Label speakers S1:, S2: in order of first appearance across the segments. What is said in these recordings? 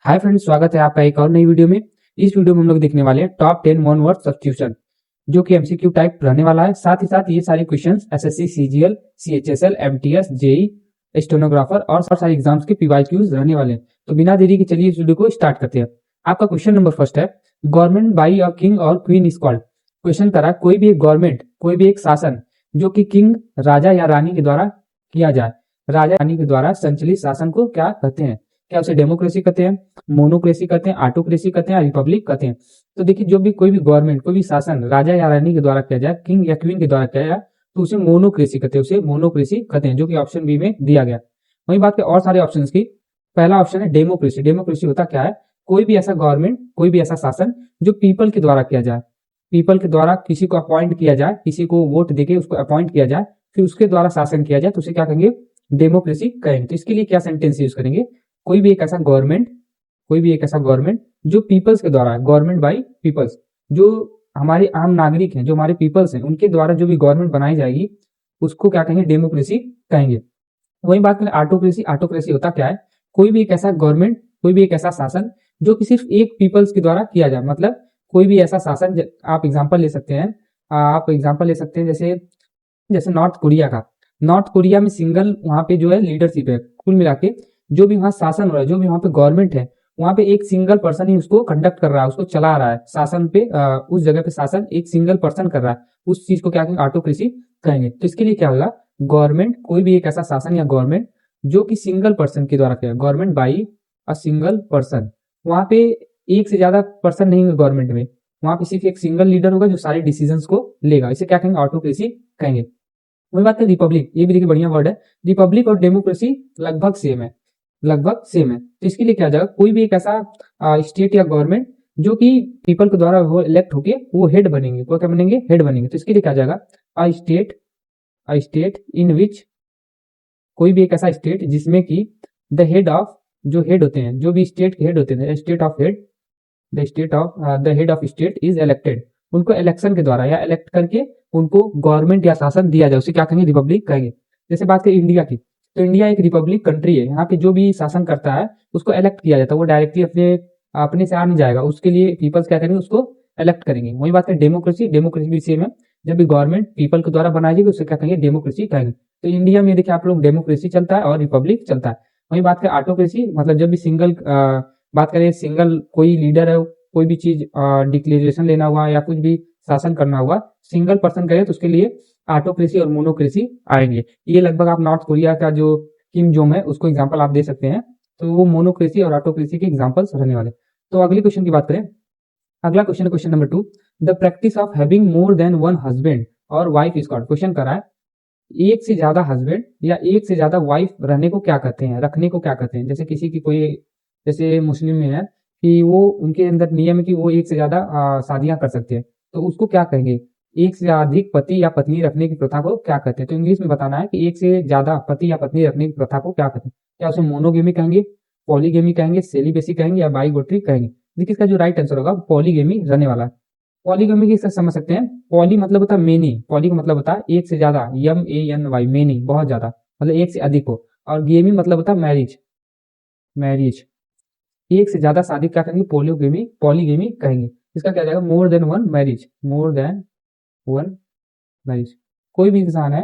S1: Hi friends, स्वागत है आपका एक और नई वीडियो में। इस वीडियो में हम लोग देखने वाले हैं टॉप 10 वन वर्ड सब्स्टिट्यूशन, जो कि एमसीक्यू टाइप रहने वाला है। साथ ही साथ ये सारे questions SSC, CGL, CHSL, MTS, JE, stenographer और सारे एग्जाम्स के पीवाईक्यूज रहने वाले हैं। तो बिना देरी के चलिए इस वीडियो को स्टार्ट करते हैं। आपका क्वेश्चन नंबर फर्स्ट है, गवर्नमेंट बाई अ किंग और क्वीन इज कॉल्ड। क्वेश्चन करा कोई भी एक गवर्नमेंट, कोई भी एक शासन जो कि किंग, राजा या रानी के द्वारा किया जाए, राजा रानी के द्वारा संचालित शासन को क्या कहते हैं? क्या उसे डेमोक्रेसी कहते हैं, मोनोक्रेसी कहते हैं, ऑटोक्रेसी कहते हैं, रिपब्लिक कहते हैं? तो देखिए, जो भी कोई भी गवर्नमेंट, कोई भी शासन राजा या रानी के द्वारा किया जाए, किंग या क्वीन के द्वारा किया जाए, तो उसे मोनोक्रेसी कहते हैं, उसे मोनोक्रेसी कहते हैं, जो कि ऑप्शन बी में दिया गया। वही बात है और सारे ऑप्शन की। पहला ऑप्शन है डेमोक्रेसी। डेमोक्रेसी होता क्या है? कोई भी ऐसा गवर्नमेंट, कोई भी ऐसा शासन जो पीपल के द्वारा किया जाए, पीपल के द्वारा किसी को अपॉइंट किया जाए, किसी को वोट देके उसको अपॉइंट किया जाए, फिर उसके द्वारा शासन किया जाए, तो उसे क्या कहेंगे? डेमोक्रेसी कहेंगे। तो इसके लिए क्या सेंटेंस यूज करेंगे? कोई भी एक ऐसा गवर्नमेंट, कोई भी एक ऐसा गवर्नमेंट जो पीपल्स के द्वारा, गवर्नमेंट बाई पीपल्स, जो हमारे आम नागरिक हैं, जो हमारे पीपल्स हैं, उनके द्वारा जो भी गवर्नमेंट बनाई जाएगी, उसको क्या कहेंगे? डेमोक्रेसी कहेंगे। वही बात करें ऑटोक्रेसी। ऑटोक्रेसी होता क्या है? कोई भी एक ऐसा गवर्नमेंट, कोई भी एक ऐसा शासन जो कि सिर्फ एक पीपल्स के द्वारा किया जाए। मतलब कोई भी ऐसा शासन, आप एग्जांपल ले सकते हैं, जैसे जैसे नॉर्थ कोरिया का। नॉर्थ कोरिया में सिंगल वहां पे जो है लीडरशिप है, कुल मिला के जो भी वहां शासन हो रहा है, जो भी वहां पे गवर्नमेंट है, वहां पे एक सिंगल पर्सन ही उसको कंडक्ट कर रहा है, उसको चला रहा है शासन पे। उस जगह पे शासन एक सिंगल पर्सन कर रहा है। उस चीज को क्या कहेंगे? ऑटोक्रेसी कहेंगे। तो इसके लिए क्या होगा? गवर्नमेंट, कोई भी एक ऐसा शासन या गवर्नमेंट जो कि सिंगल पर्सन के द्वारा किया, government by a single person. वहां पे एक से ज्यादा पर्सन नहीं होंगे गवर्नमेंट में, वहां पे सिर्फ एक सिंगल लीडर होगा जो सारे डिसीजंस को लेगा। इसे क्या कहेंगे? ऑटोक्रेसी कहेंगे। वही बात है रिपब्लिक। ये भी देखिए बढ़िया वर्ड है। रिपब्लिक और डेमोक्रेसी लगभग सेम है, लगभग सेम है। तो इसके लिए क्या जाएगा? कोई भी एक ऐसा स्टेट या गवर्नमेंट जो कि पीपल के द्वारा वो इलेक्ट होके वो हेड बनेंगे, वो क्या बनेंगे? हेड बनेंगे। तो इसके लिए क्या जाएगा? A state, a state in विच, कोई भी एक ऐसा स्टेट जिसमें कि द हेड ऑफ, जो हेड होते हैं, जो भी स्टेट के हेड होते हैं, state of head, the head of state is elected. उनको इलेक्शन के द्वारा या इलेक्ट करके उनको गवर्नमेंट या शासन दिया जाए, उसे क्या कहेंगे? रिपब्लिक कहेंगे। जैसे बात करें इंडिया की, तो इंडिया एक रिपब्लिक कंट्री है। यहाँ पे जो भी शासन करता है उसको इलेक्ट किया जाता है, वो डायरेक्टली अपने अपने से आ नहीं जाएगा, उसके लिए पीपल्स क्या करेंगे? उसको इलेक्ट करेंगे। वही बात है डेमोक्रेसी। डेमोक्रेसी भी सेम है, जब भी गवर्नमेंट पीपल के द्वारा बनाई जाएगी उसे क्या कहेंगे? डेमोक्रेसी कहेंगे। तो इंडिया में देखिए आप लोग, डेमोक्रेसी चलता है और रिपब्लिक चलता है। वही बात करें ऑटोक्रेसी, मतलब जब भी सिंगल बात करें, सिंगल कोई लीडर है, कोई भी चीज डिक्लेरेशन लेना हुआ या कुछ भी शासन करना हुआ, सिंगल पर्सन करे, तो उसके लिए ऑटोक्रेसी और मोनोक्रेसी आएंगे। ये लगभग आप नॉर्थ कोरिया का जो किम जोंग है उसको एग्जांपल आप दे सकते हैं। तो वो मोनोक्रेसी और ऑटोक्रेसी के एग्जांपल्स रहने वाले। तो अगले क्वेश्चन की बात करें। अगला क्वेश्चन है question number 2, the practice of having more than one husband और वाइफ इज कॉल्ड। क्वेश्चन कर रहा है एक से ज्यादा हस्बैंड या एक से ज्यादा वाइफ रहने को क्या कहते हैं, रखने को क्या कहते हैं? जैसे किसी की कोई, जैसे मुस्लिम में है कि वो, उनके अंदर नियम है कि वो एक से ज्यादा शादियां कर सकते हैं, तो उसको क्या कहेंगे? एक से अधिक पति या पत्नी रखने की प्रथा को क्या कहते हैं? तो इंग्लिश में बताना है कि एक से ज्यादा पति या पत्नी रखने की प्रथा को क्या कहते हैं। क्या उसे मोनोगेमी कहेंगे, पॉलीगेमी कहेंगे, सेलिबेसी कहेंगे या बाइगोट्री कहेंगे? देखिए इसका जो राइट आंसर होगा पॉलीगेमी रहने वाला है। पॉलीगमी की समझ सकते हैं। पॉली मतलब होता है मेनी, पॉली का मतलब होता है एक से ज्यादा, MANY, मेनी, बहुत ज्यादा, मतलब एक से अधिक हो। और गेमी मतलब होता है मैरिज, मैरिज, एक से ज्यादा शादी क्या कहेंगे? पोलियोगेमी, पॉलीगेमी कहेंगे। इसका क्या जाएगा? More than one marriage, more than one marriage. कोई भी इंसान है,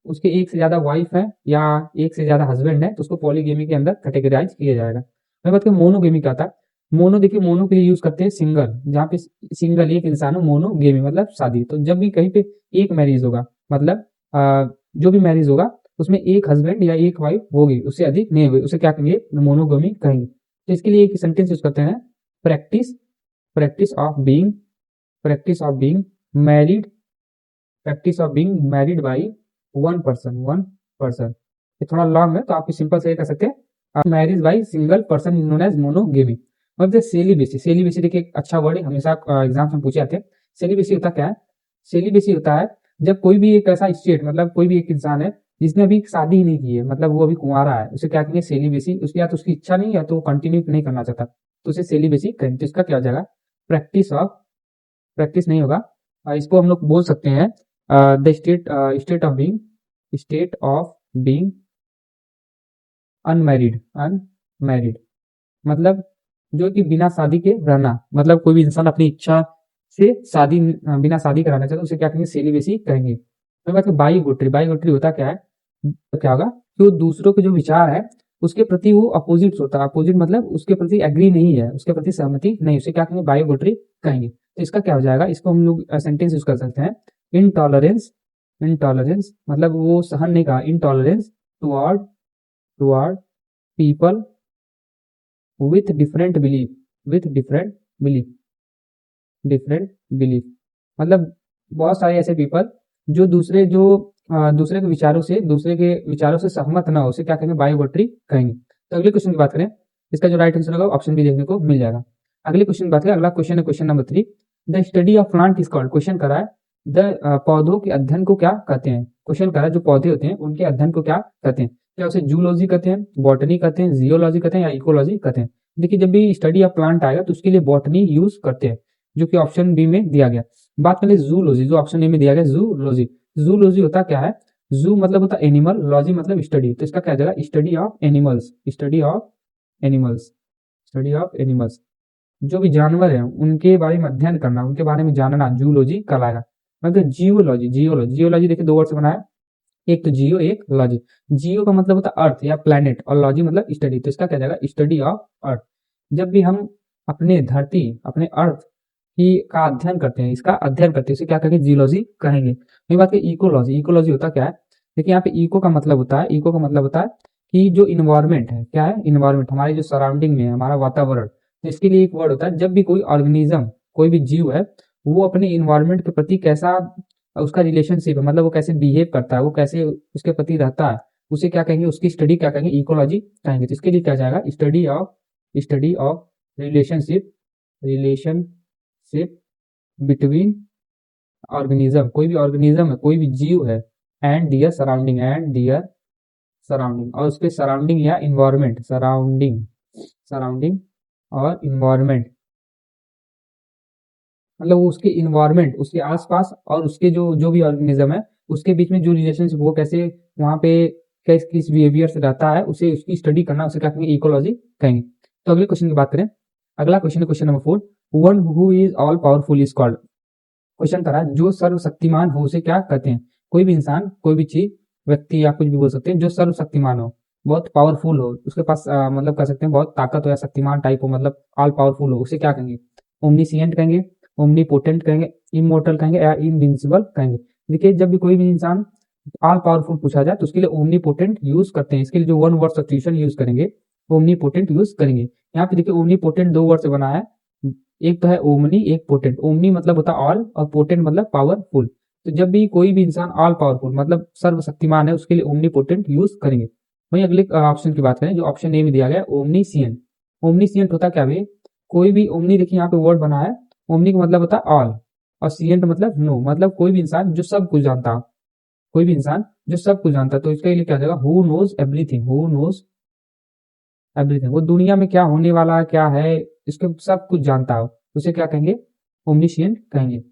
S1: उसके एक से ज्यादा वाइफ है या एक से ज्यादा हस्बैंड है, तो उसको पॉलीगेमी के अंदर कैटेगराइज किया जाएगा। मैं बात करूं मोनोगेमी का था। मोनो देखिए, मोनो के लिए यूज करते हैं सिंगल, जहाँ पे सिंगल एक इंसान हो, मोनोगेमी मतलब शादी। तो जब भी कहीं पे एक मैरिज होगा, मतलब जो भी मैरिज होगा उसमें एक हस्बैंड या एक वाइफ होगी, उससे अधिक नहीं होगी, उसे क्या कहेंगे? मोनोगेमी कहेंगे। तो इसके लिए एक सेंटेंस यूज करते हैं, practice, practice of being, practice of being married, practice of being married by one person, one person. ये थोड़ा लॉन्ग है तो आप सिंपल से कर सकते हैं, marriage by single person is known as monogamy. मतलब सेलिबेसी, सेलिबेसी देखिए एक अच्छा वर्ड है, हमेशा एग्जाम्स में पूछे जाते हैं। सेलिबेसी होता क्या है? सेलिबेसी होता है जब कोई भी एक ऐसा स्टेट, मतलब कोई भी एक इंसान है जिसने अभी शादी ही नहीं की है, मतलब वो अभी कुंवारा है, उसे क्या कहेंगे? सेलिबेसी। उसकी या तो उसकी इच्छा नहीं है तो वो कंटिन्यू नहीं करना चाहता, तो उसे सेलिबेसी कहेंगे। तो इसका क्या हो जाएगा? प्रैक्टिस ऑफ, प्रैक्टिस नहीं होगा, इसको हम लोग बोल सकते हैं the state, state of being, state of being unmarried, unmarried, मतलब जो कि बिना शादी के रहना, मतलब कोई भी इंसान अपनी इच्छा से शादी बिना शादी कराना चाहता है उसे क्या कहेंगे, सेलिबेसी कहेंगे। फिर बात बाईगोट्री, बाईगोट्री होता क्या है, तो क्या होगा कि वो दूसरों के जो विचार है उसके प्रति वो अपोजिट होता है, अपोजिट मतलब उसके प्रति एग्री नहीं है, उसके प्रति सहमति नहीं, उसे क्या कहेंगे, बाईगोट्री कहेंगे। तो इसका क्या हो जाएगा, इसको हम लोग सेंटेंस यूज कर सकते हैं, इनटॉलरेंस, इनटॉलरेंस मतलब वो सहन नहीं, कहा intolerance toward toward people with different belief, with different belief, different belief मतलब बहुत सारे ऐसे पीपल जो दूसरे के विचारों से, दूसरे के विचारों से सहमत ना हो, उसे क्या कहेंगे, बायोगोट्री कहेंगे। तो अगले क्वेश्चन की बात करें, इसका जो राइट आंसर होगा ऑप्शन भी देखने को मिल जाएगा। अगले क्वेश्चन की बात करें, अगला क्वेश्चन है question number 3, the study of plant is called, question करा है पौधों के अध्ययन को क्या कहते हैं, क्वेश्चन करा है जो पौधे होते हैं उनके अध्ययन को क्या कहते हैं, क्या उसे जूलॉजी कहते हैं, बॉटनी कहते हैं, जियोलॉजी कहते हैं या इकोलॉजी कहते हैं। देखिए जब भी स्टडी ऑफ प्लांट आएगा तो उसके लिए बॉटनी यूज करते हैं, जो कि ऑप्शन बी में दिया गया। बात करें जूलॉजी, जो ऑप्शन ए में दिया गया जूलॉजी, जूलॉजी होता क्या है, जू मतलब होता एनिमल, लॉजी मतलब स्टडी, तो इसका क्या जाएगा, study of animals, study of animals, study of animals, जो भी जानवर है उनके बारे में अध्ययन करना, उनके बारे में जानना, जूलॉजी कहलाएगा। मतलब जियोलॉजी, जियोलॉजी, जियोलॉजी देखिए दो वर्ड से बनाया, एक तो जियो एक लॉजी, जियो का मतलब होता है अर्थ या प्लैनेट और लॉजी मतलब स्टडी, तो इसका क्या जाएगा, स्टडी ऑफ अर्थ। जब भी हम अपने धरती, अपने अर्थ की का अध्ययन करते हैं, इसका अध्ययन करते हैं, इसे क्या कहेंगे, जियोलॉजी कहेंगे। वही बात है इकोलॉजी, इकोलॉजी होता क्या है, देखिए यहाँ पे इको का मतलब होता है, इको का मतलब होता है कि जो इन्वायरमेंट है, क्या है इन्वायरमेंट, हमारे जो सराउंडिंग में है, हमारा वातावरण, तो इसके लिए एक वर्ड होता है, जब भी कोई ऑर्गेनिज्म, कोई भी जीव है वो अपने इन्वायरमेंट के प्रति कैसा उसका रिलेशनशिप है, मतलब वो कैसे बिहेव करता है, वो कैसे उसके प्रति रहता है, उसे क्या कहेंगे, उसकी स्टडी क्या कहेंगे, इकोलॉजी कहेंगे। तो इसके लिए क्या जाएगा, study of relationship, relationship between organism, कोई भी ऑर्गेनिज्म है, कोई भी जीव है, and their surrounding, and their surrounding, और उसके सराउंडिंग या इन्वायरमेंट, सराउंडिंग, सराउंडिंग और इन्वायरमेंट मतलब वो उसके इन्वायरमेंट, उसके आसपास और उसके जो जो भी ऑर्गेनिज्म है उसके बीच में जो रिलेशनशिप, वो कैसे वहाँ पे किस किस बिहेवियर से रहता है, उसे उसकी स्टडी करना, उसे क्या कहेंगे, इकोलॉजी कहेंगे। तो अगले क्वेश्चन की बात करें, अगला क्वेश्चन है question number 4, one who is all powerful is called, question करा जो सर्वशक्तिमान हो उसे क्या कहते हैं, कोई भी इंसान, कोई भी चीज, व्यक्ति या कुछ भी बोल सकते हैं जो सर्वशक्तिमान हो, बहुत पावरफुल हो, उसके पास मतलब कह सकते हैं बहुत ताकत हो या शक्तिमान टाइप हो, मतलब ऑल पावरफुल हो, उसे क्या कहेंगे, ओमनीसिएंट कहेंगे, ओमनीपोटेंट कहेंगे, इमोर्टल कहेंगे या इनविंसिबल कहेंगे। देखिए जब भी कोई भी इंसान ऑल पावरफुल पूछा जाए तो उसके लिए ओमनीपोटेंट यूज करते हैं, इसके लिए जो वन वर्ड सब्स्टिट्यूशन यूज करेंगे ओमनीपोटेंट यूज करेंगे। यहाँ पे देखिए ओमनीपोटेंट दो वर्ड से बना है, एक तो है ओमनी, एक पोटेंट। ओमनी मतलब होता है ऑल और पोटेंट मतलब पावरफुल। तो जब भी कोई भी इंसान ऑल पावरफुल मतलब सर्वशक्तिमान है उसके लिए ओमनी पोटेंट यूज करेंगे। वहीं अगले ऑप्शन की बात करें जो ऑप्शन ए में दिया गया ओमनीसिएंट, ओमनीसिएंट होता क्या भाई, कोई भी ओमनी, देखिए यहाँ पे वर्ड बना है, ओमनी का मतलब होता है ऑल और सिएंट मतलब नो, मतलब कोई भी इंसान जो सब कुछ जानता हो, कोई भी इंसान जो सब कुछ जानता है, तो इसके लिए क्या जाएगा, who knows everything, who knows everything, वो दुनिया में क्या होने वाला है, क्या है, इसके सब कुछ जानता हो, उसे क्या कहेंगे, ओमनिशिएंट कहेंगे।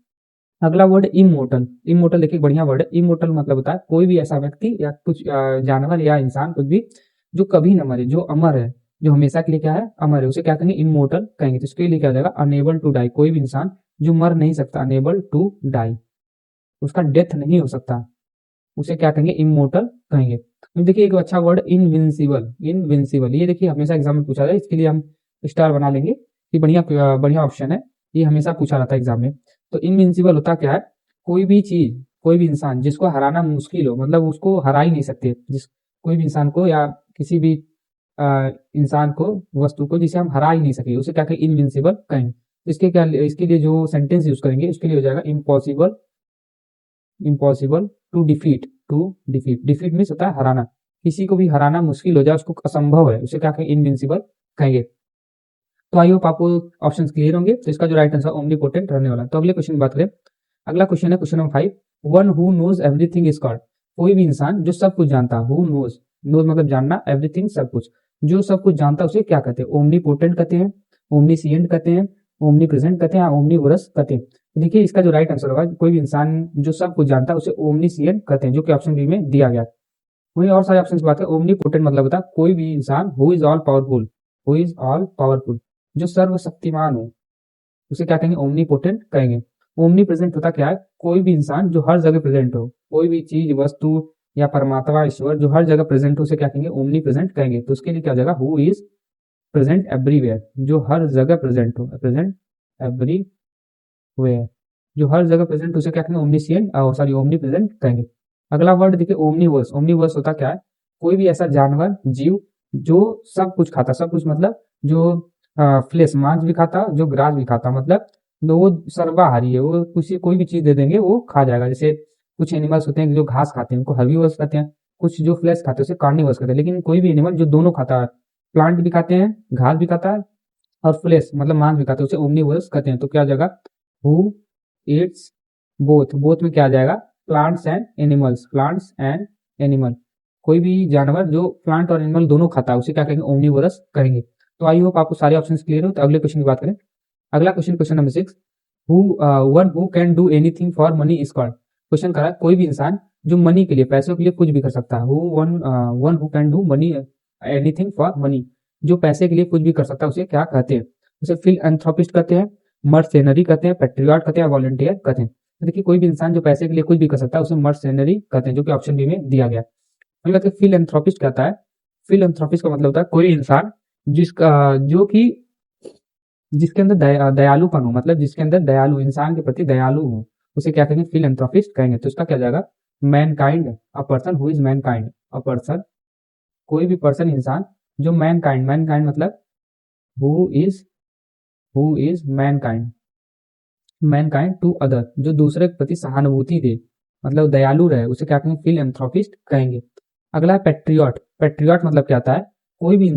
S1: अगला वर्ड इमोर्टल, इमोर्टल देखिए बढ़िया वर्ड है, इमोर्टल मतलब होता है कोई भी ऐसा व्यक्ति या कुछ जानवर या इंसान कुछ भी जो कभी न मरे, जो अमर है, जो हमेशा के लिए क्या है, अमर है, उसे क्या कहेंगे, इमोर्टल कहेंगे। तो इसके लिए क्या हो जाएगा, अनेबल टू डाई, कोई भी इंसान जो मर नहीं सकता, अनेबल टू डाई, उसका डेथ नहीं हो सकता, उसे क्या कहेंगे, इमोर्टल कहेंगे। तो देखिए एक अच्छा वर्ड इनविंसिबल, इनविंसिबल, ये देखिए हमेशा एग्जाम में पूछा जाए, इसके लिए हम स्टार बना लेंगे, ये बढ़िया बढ़िया ऑप्शन है, ये हमेशा पूछा रहता है एग्जाम में। तो इनविंसिबल होता क्या है, कोई भी चीज, कोई भी इंसान जिसको हराना मुश्किल हो, मतलब उसको हरा ही नहीं सकते, जिस कोई भी इंसान को या किसी भी इंसान को, वस्तु को जिसे हम हरा ही नहीं सके, उसे क्या कहेंगे, इनविंसिबल कहेंगे। इसके क्या, इसके लिए जो सेंटेंस यूज करेंगे उसके लिए हो जाएगा impossible, impossible to defeat, to defeat, defeat means होता है हराना, किसी को भी हराना मुश्किल हो जाए, उसको असंभव है, उसे क्या कहेंगे, इनविंसिबल कहेंगे। तो आई होप आपको ऑप्शन क्लियर होंगे। तो इसका जो राइट आंसर ओमनीपोटेंट रहने वाला है। तो अगले क्वेश्चन की बात करें, अगला क्वेश्चन है question number 5, one who knows everything is called, कोई भी इंसान जो सब कुछ जानता, हु नोज, नोज मतलब जानना, एवरीथिंग सब कुछ, जो सब कुछ जानता उसे क्या कहते हैं, ओमनीपोटेंट कहते हैं, ओमनीसिएंट कहते हैं, ओमनी प्रेजेंट कहते हैं, ओमनीवोरस कहते हैं। देखिए इसका जो राइट आंसर होगा, कोई भी इंसान जो सब कुछ जानता है उसे ओमनीसिएंट कहते हैं, जो कि ऑप्शन बी में दिया गया। वहीं और सारे ऑप्शन की बात करें, ओमनीपोटेंट मतलब होता है कोई भी इंसान who is all powerful, who is all powerful, जो सर्वशक्तिमान हो उसे क्या कहेंगे, ओमनीपोटेंट कहेंगे। ओमनी प्रेजेंट होता क्या है, कोई भी इंसान जो हर जगह प्रेजेंट हो, कोई भी चीज वस्तु या परमात्मा ईश्वर जो हर जगह प्रेजेंट हो उसे क्या कहेंगे, ओमनी प्रेजेंट कहेंगे। तो उसके लिए क्या हो जाएगा, हु इज प्रेजेंट एवरीवेयर, जो हर जगह प्रेजेंट हो, प्रेजेंट एवरीवेयर, जो हर जगह प्रेजेंट उसे क्या कहेंगे, ओमनीसिएंट सॉरी ओमनी प्रेजेंट कहेंगे। अगला वर्ड देखिए ओमनीवर्स। ओमनीवर्स होता क्या है, कोई भी ऐसा जानवर जीव जो सब कुछ खाता, सब कुछ मतलब जो फ्लेश मांस भी खाता, जो ग्रास भी खाता, मतलब वो सर्वाहारी है, वो किसी कोई भी चीज दे देंगे वो खा जाएगा। जैसे कुछ एनिमल्स होते हैं जो घास खाते हैं उनको हर्बीवर्स कहते हैं, कुछ जो फ्लेश खाते हैं उसे कार्निवर्स कहते हैं। लेकिन कोई भी एनिमल जो दोनों खाता है, प्लांट भी खाते हैं, घास भी खाता है और फ्लेश मतलब मांस भी खाते हैं, उसे ओमनीवर्स कहते हैं। तो क्या हो जाएगा, हु ईट्स बोथ, बोथ में क्या आ जाएगा, plants and animals, plants and animal, कोई भी जानवर जो प्लांट और एनिमल दोनों खाता है उसे क्या कहेंगे, ओमनीवरस कहेंगे। तो आई होप आपको सारे ऑप्शंस क्लियर हो। तो अगले क्वेश्चन की बात करें। अगला question, question number 6, who one who can do anything for money is called. Question करा कोई भी इंसान जो मनी के लिए, पैसों के लिए कुछ भी कर सकता है, one who can do money anything for money, जो पैसे के लिए कुछ भी कर सकता है उसे क्या कहते हैं, उसे फिलएंथ्रोपिस्ट कहते हैं, मर्सेनरी कहते हैं, पेट्रियट कहते हैं, वॉलंटियर कहते हैं। तो देखिए कोई भी इंसान जो पैसे के लिए कुछ भी कर सकता है उसे मर्सेनरी कहते हैं, जो कि ऑप्शन बी में दिया गया। अगली बात है फिलएंथ्रोपिस्ट कहता है, फिलएंथ्रोपिस्ट का मतलब होता है कोई इंसान जिसका जो कि जिसके अंदर दयालुपन हो, मतलब जिसके अंदर दयालु, इंसान के प्रति दयालु हो, उसे क्या कहेंगे, फिलएंथ्रोपिस्ट कहेंगे। तो इसका क्या जाएगा, mankind, a person who is mankind, a person कोई भी पर्सन इंसान जो मैनकाइंड, मैनकाइंड मतलब who is mankind, mankind to other, जो दूसरे के प्रति सहानुभूति दे, मतलब दयालु रहे, उसे क्या कहेंगे, फिलएंथ्रोपिस्ट कहेंगे। अगला है पेट्रियट। पेट्रियट मतलब क्या होता है, कोई भी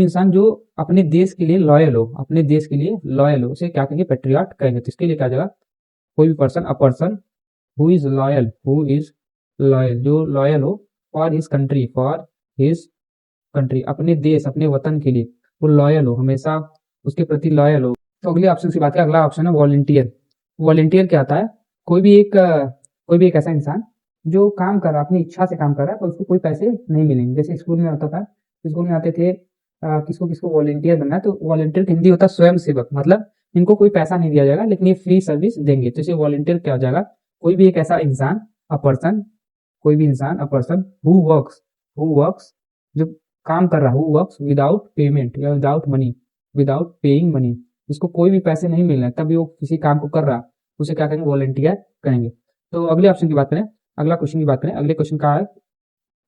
S1: इंसान जो अपने देश के लिए लॉयल हो, अपने देश के लिए लॉयल हो, उसे क्या कहेंगे, पेट्रियट कहेंगे। तो इसके लिए क्या जाएगा, कोई भी person, a person who is loyal, जो लॉयल हो फॉर हिज कंट्री, अपने देश, अपने वतन के लिए वो लॉयल हो, हमेशा उसके प्रति लॉयल हो। तो अगले ऑप्शन की बात करें, अगला ऑप्शन है वॉलंटियर। वॉलंटियर क्या आता है, कोई भी एक ऐसा इंसान जो काम कर रहा है, अपनी इच्छा से काम कर रहा है, पर उसको कोई पैसे नहीं मिलेंगे। जैसे स्कूल में होता था, स्कूल में आते थे किसको किसको वॉलंटियर बनना है, तो वॉलंटियर हिंदी होता है स्वयं सेवक, मतलब इनको कोई पैसा नहीं दिया जाएगा लेकिन ये फ्री सर्विस देंगे। तो इसे वॉलंटियर क्या हो जाएगा, कोई भी एक ऐसा इंसान, अ पर्सन, कोई भी इंसान, अ पर्सन हु वर्क्स जो काम कर रहा, हु वर्क्स विदाउट पेमेंट या विदाउट पेइंग मनी, जिसको कोई भी पैसे नहीं मिल रहे तभी वो किसी काम को कर रहा, उसे क्या कहेंगे, वॉलंटियर कहेंगे। तो अगले ऑप्शन की बात करें, अगला क्वेश्चन की बात करें, अगले क्वेश्चन का है,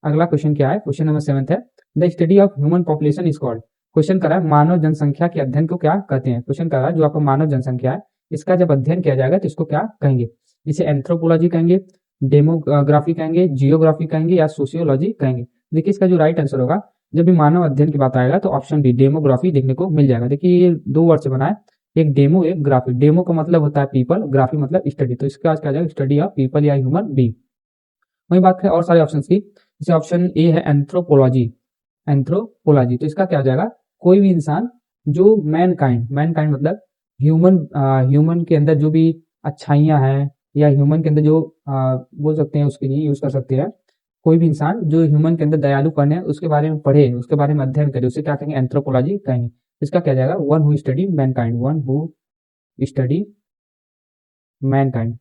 S1: अगला क्वेश्चन क्या है, क्वेश्चन नंबर 7 है, the study of human population is called. Question कर रहा है मानव जनसंख्या के अध्ययन को क्या कहते हैं। क्वेश्चन कर रहा है जो आपका मानव जनसंख्या है इसका जब अध्ययन किया जाएगा तो इसको क्या कहेंगे, इसे एंथ्रोपोलॉजी कहेंगे, डेमोग्राफी कहेंगे, जियोग्राफी कहेंगे या सोशियोलॉजी कहेंगे। देखिए इसका जो राइट आंसर होगा, जब भी मानव अध्ययन की बात आएगा तो ऑप्शन बी डेमोग्राफी देखने को मिल जाएगा। देखिए ये दो वर्ड से बना है, एक डेमो एक ग्राफी। डेमो का मतलब होता है पीपल, ग्राफी मतलब स्टडी, तो इसका क्या जाएगा, स्टडी ऑफ पीपल या ह्यूमन बीइंग। वही बात है और सारे ऑप्शन की, जैसे ऑप्शन ए है एंथ्रोपोलॉजी, एंथ्रोपोलॉजी, तो इसका क्या हो जाएगा, कोई भी इंसान जो मैनकाइंड मतलब ह्यूमन के अंदर जो भी अच्छाइयां हैं या ह्यूमन के अंदर जो बोल सकते हैं उसके लिए यूज कर सकते हैं, कोई भी इंसान जो ह्यूमन के अंदर दयालुपन है उसके बारे में पढ़े, उसके बारे में अध्ययन करे, उसे क्या कहेंगे, एंथ्रोपोलॉजी कहेंगे। इसका क्या जाएगा, वन हु स्टडी मैनकाइंड,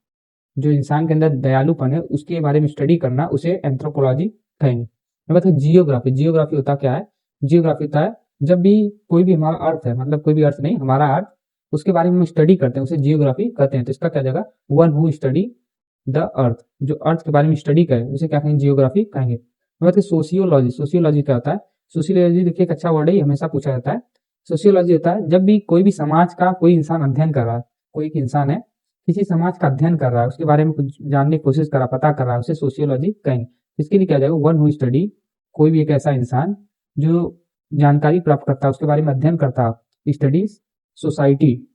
S1: जो इंसान के अंदर दयालुपन है उसके बारे में स्टडी करना, उसे एंथ्रोपोलॉजी कहेंगे। बात है जियोग्राफी। जियोग्राफी होता क्या है, जियोग्राफी होता है जब भी कोई भी हमारा अर्थ है, मतलब कोई भी अर्थ नहीं, हमारा अर्थ, उसके बारे में स्टडी करते हैं उसे जियोग्राफी कहते हैं। तो इसका क्या जाएगा, one who study the earth, जो अर्थ के बारे में स्टडी करे उसे क्या कहेंगे, जियोग्राफी कहेंगे। बात है सोशियोलॉजी। सोशियोलॉजी क्या होता है, सोशियोलॉजी देखिए एक अच्छा वर्ड है, हमेशा पूछा जाता है। सोशियोलॉजी होता है जब भी कोई भी समाज का कोई इंसान अध्ययन कर रहा है, कोई एक इंसान है किसी समाज का अध्ययन कर रहा है, उसके बारे में कुछ जानने की कोशिश कर रहा, पता कर रहा है, उसे सोशियोलॉजी कहेंगे। इसके लिए क्या जाएगा, वन हु स्टडी, कोई भी एक ऐसा इंसान जो जानकारी प्राप्त करता है, उसके बारे में अध्ययन करता है, स्टडीज सोसाइटी,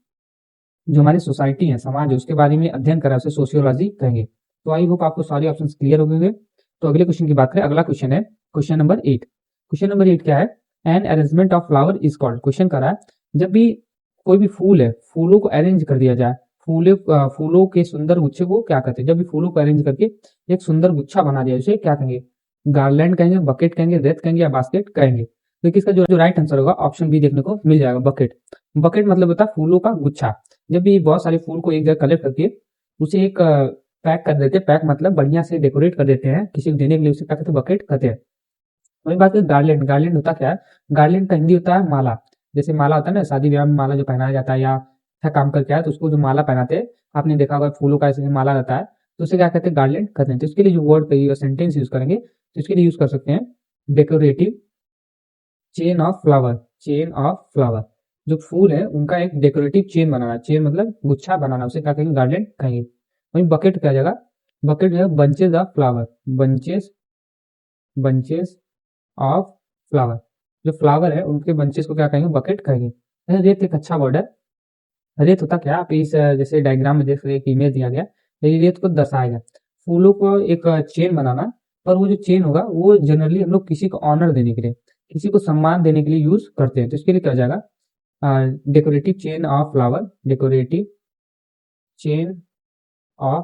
S1: जो हमारी सोसाइटी है, समाज है, उसके बारे में अध्ययन करा, उसे सोशियोलॉजी कहेंगे। तो आई होप आपको सारे ऑप्शन क्लियर हो गए। तो अगले क्वेश्चन की बात करें, अगला क्वेश्चन है क्वेश्चन नंबर 8। क्वेश्चन नंबर 8 क्या है, an arrangement of flower is called. Question करा है जब भी कोई भी फूल है, फूलों को अरेंज कर दिया जाए, फूलों के सुंदर गुच्छे को क्या कहते हैं, जब भी फूलों को अरेंज करके एक सुंदर गुच्छा बना दिया उसे क्या कहेंगे, गार्लैंड कहेंगे, बकेट कहेंगे, रेत कहेंगे या बास्केट कहेंगे। तो इसका जो राइट आंसर होगा ऑप्शन बी देखने को मिल जाएगा, बकेट। बकेट मतलब होता है फूलों का गुच्छा। जब भी बहुत सारे फूल को एक जगह कलेक्ट करके उसे एक पैक कर देते हैं, पैक मतलब बढ़िया से डेकोरेट कर देते हैं किसी को देने के लिए, उसे क्या कहते हैं, बकेट कहते हैं। वही बात है गार्लैंड। गार्लैंड होता क्या है? गार्लैंड का हिंदी होता है माला। जैसे माला होता है ना, शादी ब्याह में माला जो पहनाया जाता है, या अच्छा काम करके आया तो उसको जो माला पहनाते हैं, आपने देखा होगा फूलों का ऐसे माला रहता है, तो उसे क्या कहते हैं, गार्लैंड कहते हैं। तो इसके लिए जो वर्ड सेंटेंस यूज करेंगे तो इसके लिए यूज कर सकते हैं decorative chain of flower. Chain of flower, जो फूल है उनका एक डेकोरेटिव चेन बनाना, चेन मतलब गुच्छा बनाना, उसे क्या कहेंगे, गार्लैंड कहेंगे। वहीं बकेट क्या जाएगा, बकेट जो है bunches of flower, bunches bunches of flower. जो फ्लावर है उनके बंचेस को क्या कहेंगे, बकेट कहेंगे। रेत एक अच्छा वर्ड है। रेत होता क्या, आप इस जैसे डायग्राम में देख रहे हैं, एक इमेज दिया गया, ये रेत को दर्शाएगा फूलों को एक चेन बनाना। पर वो जो चेन होगा वो जनरली हम लोग किसी को ऑनर देने के लिए, किसी को सम्मान देने के लिए यूज करते हैं। तो इसके लिए क्या हो जाएगा, decorative chain of flower, decorative chain of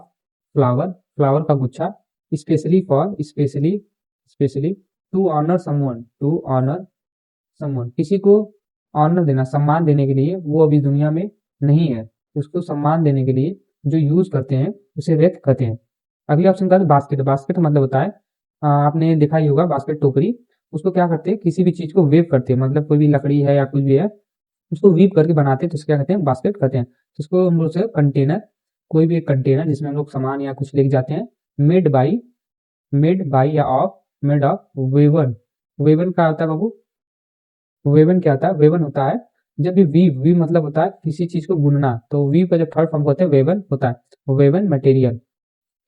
S1: flower, flower का गुच्छा, specially for, specially to honour someone, to honour someone, किसी को ऑनर देना, सम्मान देने के लिए, वो अभी दुनिया में नहीं है, उसको सम्मान देने के लिए जो यूज करते हैं उसे रेत कहते हैं। अगले ऑप्शन का बास्केट। बास्केट मतलब होता है, आपने देखा ही होगा बास्केट, टोकरी। उसको क्या करते हैं, किसी भी चीज को वेव करते हैं, मतलब कोई भी लकड़ी है या कुछ भी है उसको वीव करके बनाते हैं, तो उसको क्या कहते हैं, बास्केट कहते हैं। तो उसको हम लोग से कंटेनर, कोई भी एक कंटेनर जिसमें हम लोग सामान या कुछ लेके जाते हैं, मेड बाई या of, made of woven. Woven क्या होता है बाबू, वेवन क्या होता है, वेवन होता है जब भी वीव मतलब होता है किसी चीज को बुनना, तो वीव का जब थर्ड फॉर्म होता है वेवन होता है। वेवन मटेरियल,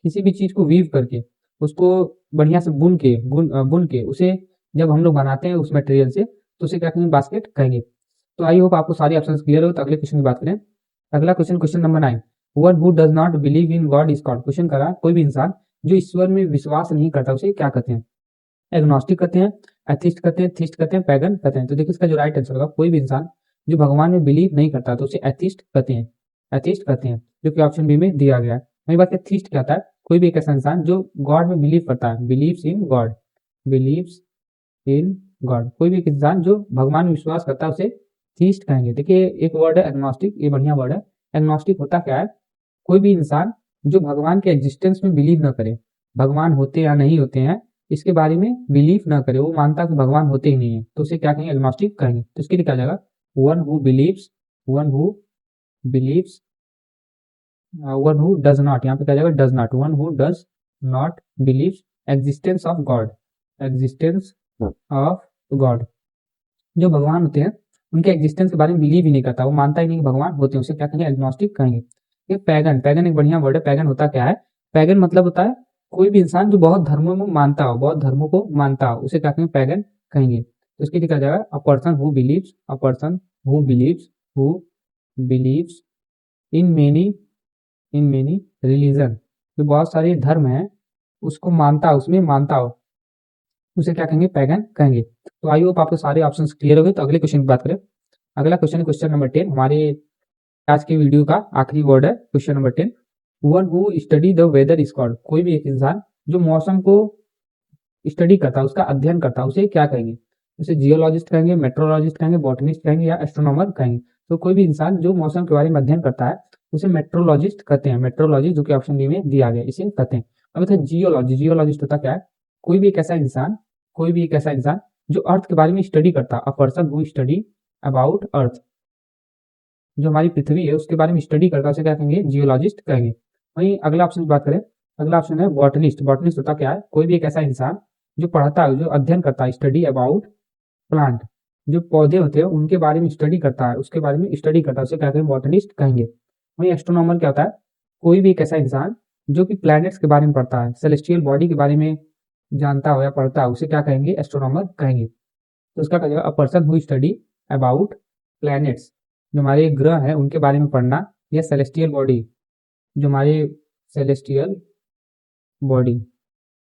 S1: किसी भी चीज को वीव करके उसको बढ़िया से बुन के उसे जब हम लोग बनाते हैं उस मटेरियल से, तो उसे क्या कहेंगे, बास्केट कहेंगे। तो आई होप आपको सारे ऑप्शन क्लियर हो। तो अगले क्वेश्चन की बात करें। अगला question, question number 9, one who does not believe in God is called. Question करा, कोई भी इंसान जो ईश्वर में विश्वास नहीं करता उसे क्या कहते हैं, एग्नोस्टिक कहते हैं, एथिस्ट कहते हैं, थीस्ट कहते हैं, पैगन कहते हैं। तो देखिए इसका जो राइट आंसर होगा, कोई भी इंसान जो भगवान में बिलीव नहीं करता तो उसे एथिस्ट कहते हैं, एथिस्ट कहते हैं, जो कि ऑप्शन बी में दिया गया है। वही बात है, थीस्ट क्या होता है, कोई भी एक ऐसा इंसान जो गॉड में बिलीव करता है, believes in God, believes in God. कोई भी एक इंसान जो भगवान में विश्वास करता है उसे थीस्ट कहेंगे। देखिए एक वर्ड है एग्नोस्टिक, ये बढ़िया वर्ड है। एग्नोस्टिक होता क्या है, कोई भी इंसान जो भगवान के एग्जिस्टेंस में बिलीव न करे, भगवान होते या नहीं होते हैं इसके बारे में बिलीव ना करे, वो मानता कि भगवान होते ही नहीं है, तो उसे क्या कहेंगे, एग्नोस्टिक कहेंगे। तो इसके लिए क्या जाएगा, one who believes, one who believes, one who does not, यहाँ पे क्या जाएगा, does not, one who does not believes existence of God, existence of God. जो भगवान होते हैं उनके एग्जिस्टेंस के बारे में बिलीव ही नहीं करता, वो मानता ही नहीं कि भगवान होते हैं, उसे क्या कहेंगे, एग्नोस्टिक कहेंगे। ये पैगन, पैगन एक बढ़िया वर्ड है। पैगन होता क्या है, पैगन मतलब होता है कोई भी इंसान जो बहुत धर्मों में मानता हो, बहुत धर्मों को मानता हो, उसे क्या कहेंगे, पैगन कहेंगे। तो इसके लिए क्या जाएगा, अ person who believes, a person who believes, who believes in many, in many religion, जो बहुत सारे धर्म है उसको मानता हो, उसमें मानता हो, उसे क्या कहेंगे, पैगन कहेंगे। तो आई होप आपको सारे ऑप्शंस क्लियर हो गए। तो अगले क्वेश्चन की बात करें। अगला क्वेश्चन है क्वेश्चन नंबर 10, हमारे आज की वीडियो का आखिरी वर्ड है question number 10, one who study the weather is called. कोई भी एक इंसान जो मौसम को स्टडी करता है, उसका अध्ययन करता है, उसे क्या कहेंगे, उसे जियोलॉजिस्ट कहेंगे, मेट्रोलॉजिस्ट कहेंगे, बॉटनिस्ट कहेंगे या एस्ट्रोनॉमर कहेंगे। तो कोई भी इंसान जो मौसम के बारे में अध्ययन करता है उसे मेट्रोलॉजिस्ट कहते हैं, मेट्रोलॉजी, जो कि ऑप्शन बी में दिया गया, इसे कहते हैं। अब बताए जियोलॉजी, जियोलॉजिस्ट होता क्या है, कोई भी एक ऐसा इंसान, कोई भी एक ऐसा इंसान जो अर्थ के बारे में स्टडी करता है, a person who study about earth, जो हमारी पृथ्वी है उसके बारे में स्टडी करता है, उसे क्या कहेंगे, जियोलॉजिस्ट कहेंगे। वहीं अगला ऑप्शन की बात करें, अगला ऑप्शन है बॉटनिस्ट। बॉटनिस्ट होता क्या है, कोई भी एक ऐसा इंसान जो पढ़ता है, जो अध्ययन करता है, स्टडी अबाउट प्लांट, जो पौधे होते हैं उनके बारे में स्टडी करता है, उसके बारे में स्टडी करता है, उसे क्या कहेंगे, बॉटनिस्ट कहेंगे। वहीं एस्ट्रोनॉमर क्या होता है, कोई भी एक ऐसा इंसान जो कि प्लैनेट्स के बारे में पढ़ता है, सेलेस्टियल बॉडी के बारे में जानता हो या पढ़ता है, उसे क्या कहेंगे, एस्ट्रोनॉमर कहेंगे। तो उसका क्या, अ person who study about planets, जो हमारे ग्रह हैं उनके बारे में पढ़ना, या सेलेस्टियल बॉडी, जो हमारे सेलेस्टियल बॉडी,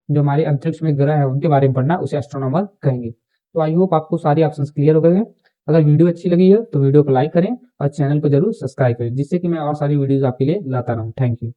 S1: जो हमारे अंतरिक्ष में ग्रह है उनके बारे में पढ़ना, उसे एस्ट्रोनॉमर कहेंगे। तो आई होप आपको सारे ऑप्शंस क्लियर हो गए हैं। अगर वीडियो अच्छी लगी है तो वीडियो को लाइक करें और चैनल को जरूर सब्सक्राइब करें, जिससे कि मैं और सारी वीडियोस आपके लिए लाता रहूं। Thank you.